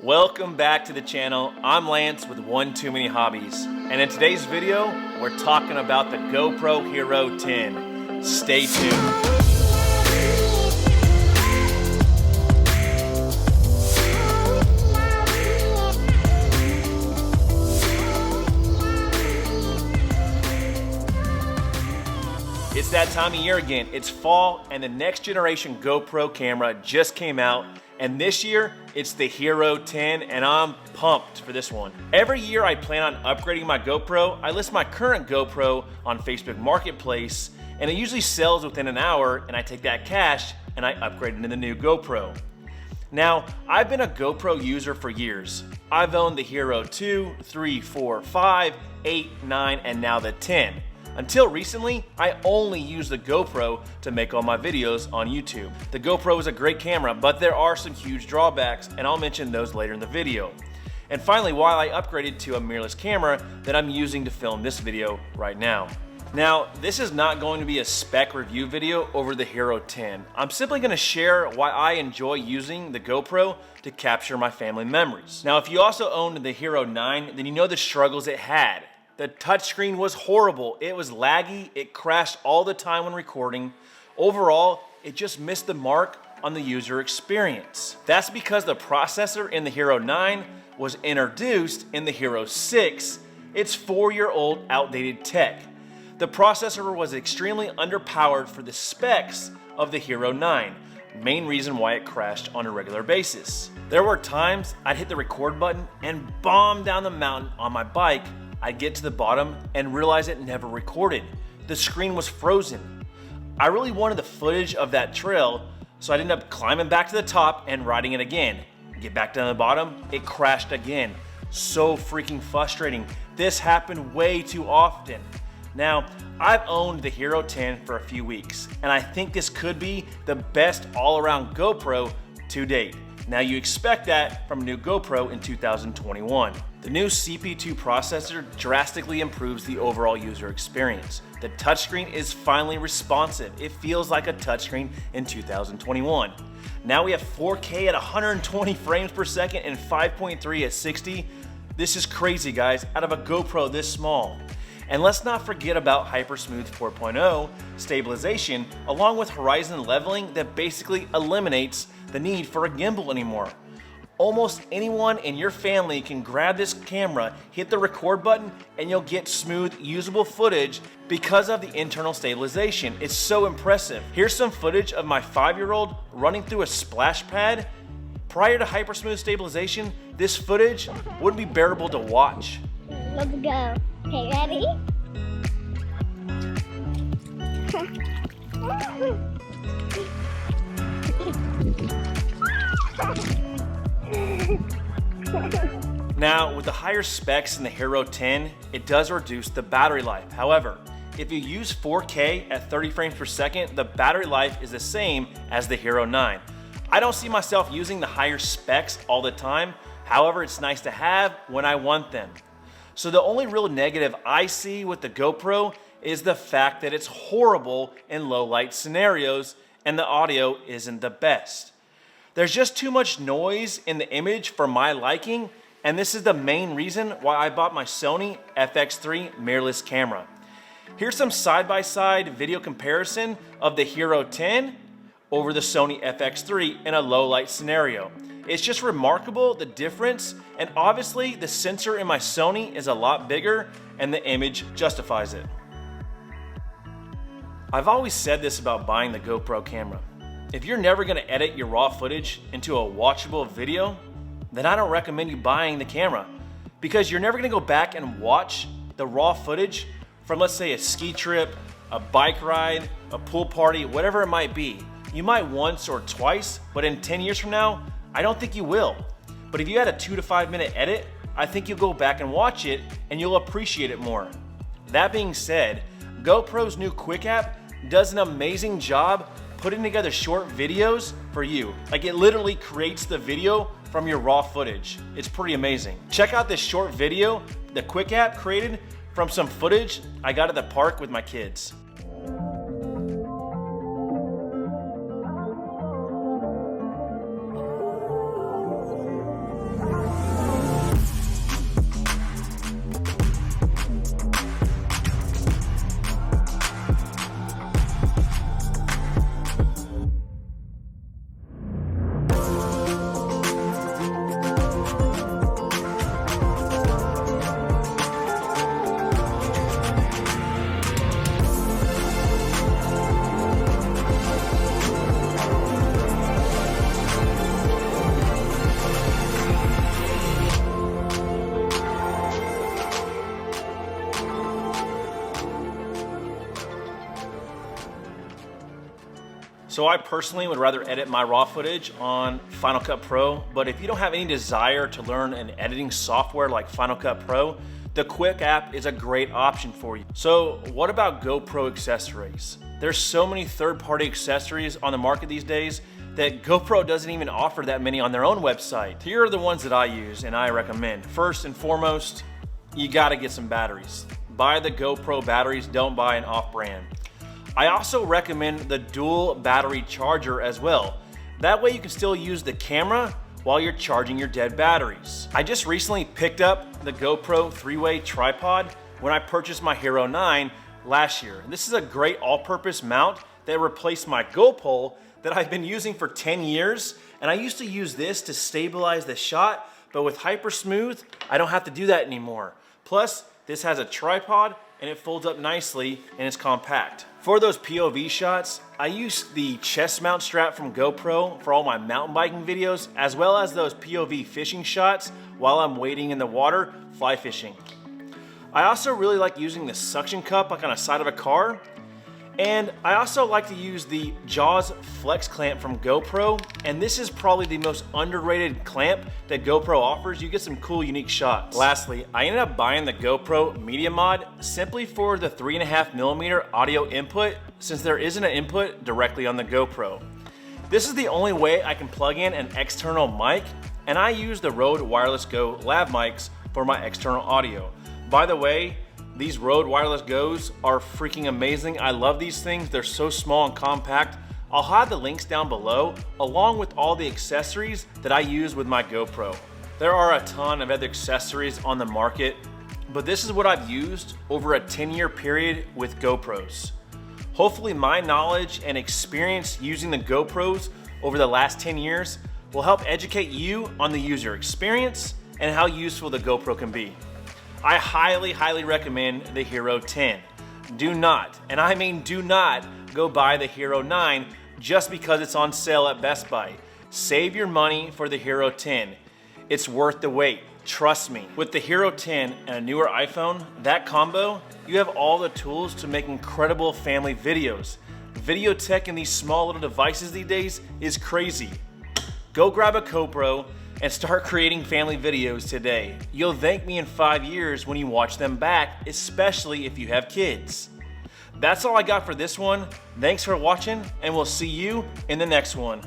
Welcome back to the channel. I'm Lance with One Too Many Hobbies, and in today's video we're talking about the GoPro Hero 10. Stay tuned. It's that time of year again. It's fall and the next generation GoPro camera just came out, and this year it's the Hero 10 and I'm pumped for this one. Every year I plan on upgrading my GoPro. I list my current GoPro on Facebook Marketplace and it usually sells within an hour, and I take that cash and I upgrade into the new GoPro. Now, I've been a GoPro user for years. I've owned the Hero 2, 3, 4, 5, 8, 9, and now the 10. Until recently, I only used the GoPro to make all my videos on YouTube. The GoPro is a great camera, but there are some huge drawbacks, and I'll mention those later in the video. And finally, while I upgraded to a mirrorless camera that I'm using to film this video right now. Now, this is not going to be a spec review video over the Hero 10. I'm simply going to share why I enjoy using the GoPro to capture my family memories. Now, if you also owned the Hero 9, then you know the struggles it had. The touchscreen was horrible. It was laggy, it crashed all the time when recording. Overall, it just missed the mark on the user experience. That's because the processor in the Hero 9 was introduced in the Hero 6. It's 4-year-old outdated tech. The processor was extremely underpowered for the specs of the Hero 9, main reason why it crashed on a regular basis. There were times I'd hit the record button and bomb down the mountain on my bike. I'd get to the bottom and realize it never recorded. The screen was frozen. I really wanted the footage of that trail, so I'd end up climbing back to the top and riding it again. Get back down to the bottom, it crashed again. So freaking frustrating. This happened way too often. Now, I've owned the Hero 10 for a few weeks, and I think this could be the best all-around GoPro to date. Now, you expect that from a new GoPro in 2021. The new CP2 processor drastically improves the overall user experience. The touchscreen is finally responsive. It feels like a touchscreen in 2021. Now we have 4K at 120 frames per second and 5.3 at 60. This is crazy, guys, out of a GoPro this small. And let's not forget about HyperSmooth 4.0 stabilization, along with horizon leveling that basically eliminates the need for a gimbal anymore. Almost anyone in your family can grab this camera, hit the record button, and you'll get smooth, usable footage because of the internal stabilization. It's so impressive. Here's some footage of my 5-year-old running through a splash pad. Prior to HyperSmooth stabilization, this footage wouldn't be bearable to watch. Let's go. Okay, ready? Now, with the higher specs in the Hero 10, it does reduce the battery life. However, if you use 4K at 30 frames per second, the battery life is the same as the Hero 9. I don't see myself using the higher specs all the time. However, it's nice to have when I want them. So the only real negative I see with the GoPro is the fact that it's horrible in low light scenarios and the audio isn't the best. There's just too much noise in the image for my liking, and this is the main reason why I bought my Sony FX3 mirrorless camera. Here's some side-by-side video comparison of the Hero 10 over the Sony FX3 in a low light scenario. It's just remarkable, the difference, and obviously the sensor in my Sony is a lot bigger and the image justifies it. I've always said this about buying the GoPro camera. If you're never gonna edit your raw footage into a watchable video, then I don't recommend you buying the camera, because you're never gonna go back and watch the raw footage from, let's say, a ski trip, a bike ride, a pool party, whatever it might be. You might once or twice, but in 10 years from now, I don't think you will. But if you had a 2 to 5 minute edit, I think you'll go back and watch it and you'll appreciate it more. That being said, GoPro's new Quick app does an amazing job putting together short videos for you. Like, it literally creates the video from your raw footage. It's pretty amazing. Check out this short video the Quick app created from some footage I got at the park with my kids. So I personally would rather edit my raw footage on Final Cut Pro, but if you don't have any desire to learn an editing software like Final Cut Pro, the Quick app is a great option for you. So what about GoPro accessories? There's so many third-party accessories on the market these days that GoPro doesn't even offer that many on their own website. Here are the ones that I use and I recommend. First and foremost, you gotta get some batteries. Buy the GoPro batteries, don't buy an off-brand. I also recommend the dual battery charger as well. That way you can still use the camera while you're charging your dead batteries. I just recently picked up the GoPro 3-way tripod when I purchased my Hero 9 last year. This is a great all-purpose mount that replaced my GoPro that I've been using for 10 years. And I used to use this to stabilize the shot, but with Hyper Smooth, I don't have to do that anymore. Plus, this has a tripod and it folds up nicely and it's compact. For those POV shots, I use the chest mount strap from GoPro for all my mountain biking videos, as well as those POV fishing shots while I'm wading in the water, fly fishing. I also really like using the suction cup like on the side of a car. And I also like to use the Jaws Flex clamp from GoPro, and this is probably the most underrated clamp that GoPro offers. You get some cool, unique shots. Lastly, I ended up buying the GoPro Media Mod simply for the 3.5mm audio input, since there isn't an input directly on the GoPro. This is the only way I can plug in an external mic, and I use the Rode Wireless Go lav mics for my external audio. By the way, these Rode Wireless Go's are freaking amazing. I love these things. They're so small and compact. I'll have the links down below, along with all the accessories that I use with my GoPro. There are a ton of other accessories on the market, but this is what I've used over a 10-year period with GoPros. Hopefully my knowledge and experience using the GoPros over the last 10 years will help educate you on the user experience and how useful the GoPro can be. I highly recommend the Hero 10. Do not, and I mean do not, go buy the Hero 9 just because it's on sale at Best Buy. Save your money for the Hero 10. It's worth the wait, trust me. With the Hero 10 and a newer iPhone, that combo, you have all the tools to make incredible family videos. Video tech in these small little devices these days is crazy. Go grab a GoPro and start creating family videos today. You'll thank me in 5 years when you watch them back, especially if you have kids. That's all I got for this one. Thanks for watching, and we'll see you in the next one.